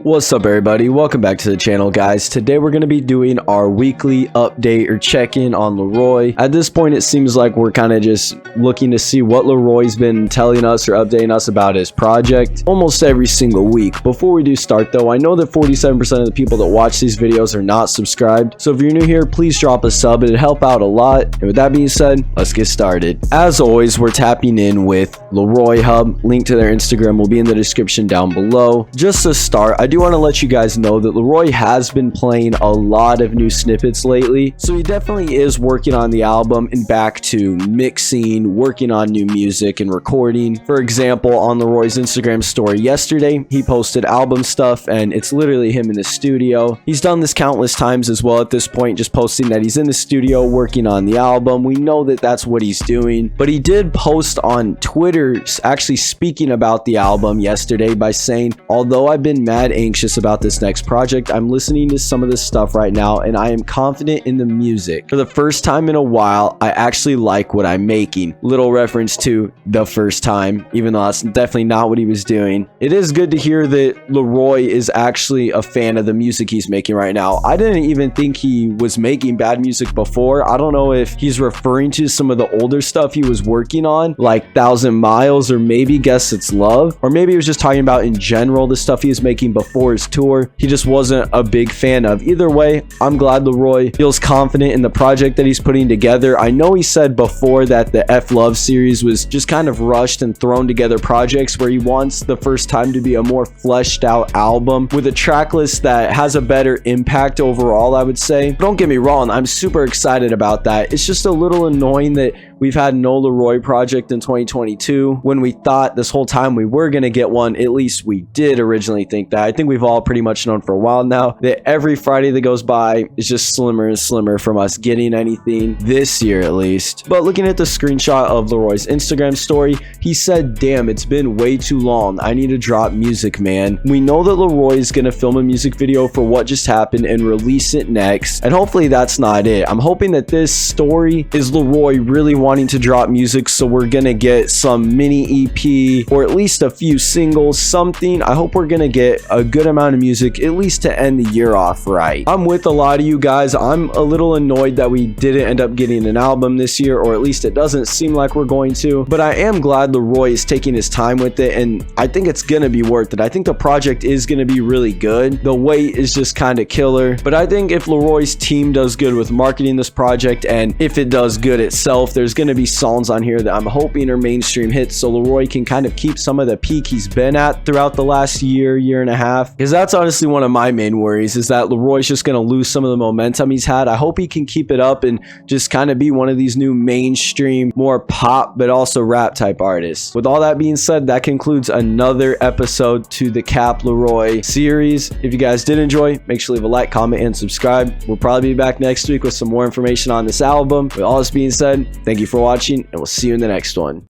What's up everybody, welcome back to the channel guys. Today we're going to be doing our weekly update or check-in on LAROI. At this point it seems like we're kind of just looking to see what LAROI's been telling us or updating us about his project almost every single week. Before we do start though, I know that 47% of the people that watch these videos are not subscribed, so if you're new here, please drop a sub, it'd help out a lot. And with that being said, let's get started. As always, we're tapping in with LAROI Hub. Link to their Instagram will be in the description down below. Just to start, I do want to let you guys know that LAROI has been playing a lot of new snippets lately, so he definitely is working on the album and back to mixing, working on new music and recording. For example, on LAROI's Instagram story yesterday, he posted album stuff and it's literally him in the studio. He's done this countless times as well at this point, just posting that he's in the studio working on the album. We know that that's what he's doing, but he did post on Twitter actually speaking about the album yesterday by saying, although I've been mad anxious about this next project, I'm listening to some of this stuff right now and I am confident in the music. For the first time in a while, I actually like what I'm making. Little reference to the first time, even though that's definitely not what he was doing. It is good to hear that LAROI is actually a fan of the music he's making right now. I didn't even think he was making bad music before. I don't know if he's referring to some of the older stuff he was working on, like 1,000 Miles, or maybe Guess It's Love, or maybe he was just talking about in general the stuff he was making before his tour he just wasn't a big fan of. Either way, I'm glad LAROI feels confident in the project that he's putting together. I know he said before that the F Love series was just kind of rushed and thrown together projects, where he wants the first time to be a more fleshed out album with a track list that has a better impact overall, I would say. Don't get me wrong, I'm super excited about that. It's just a little annoying that we've had no LAROI project in 2022 when we thought this whole time we were going to get one. At least we did originally think that. I think we've all pretty much known for a while now that every Friday that goes by is just slimmer and slimmer from us getting anything this year at least. But looking at the screenshot of LAROI's Instagram story, he said, damn, it's been way too long. I need to drop music, man. We know that LAROI is going to film a music video for what just happened and release it next. And hopefully that's not it. I'm hoping that this story is LAROI really wanting to drop music, so we're gonna get some mini EP or at least a few singles, something. I hope we're gonna get a good amount of music at least to end the year off right. I'm with a lot of you guys. I'm a little annoyed that we didn't end up getting an album this year, or at least it doesn't seem like we're going to, but I am glad LAROI is taking his time with it, and I think it's gonna be worth it. I think the project is gonna be really good. The wait is just kind of killer, but I think if LAROI's team does good with marketing this project, and if it does good itself, there's going to be songs on here that I'm hoping are mainstream hits, so LAROI can kind of keep some of the peak he's been at throughout the last year and a half, because that's honestly one of my main worries, is that LAROI's just going to lose some of the momentum he's had. I hope he can keep it up and just kind of be one of these new mainstream, more pop but also rap type artists. With all that being said, that concludes another episode to the Cap LAROI series. If you guys did enjoy, make sure to leave a like, comment, and subscribe. We'll probably be back next week with some more information on this album. With all this being said, thank you for watching, and we'll see you in the next one.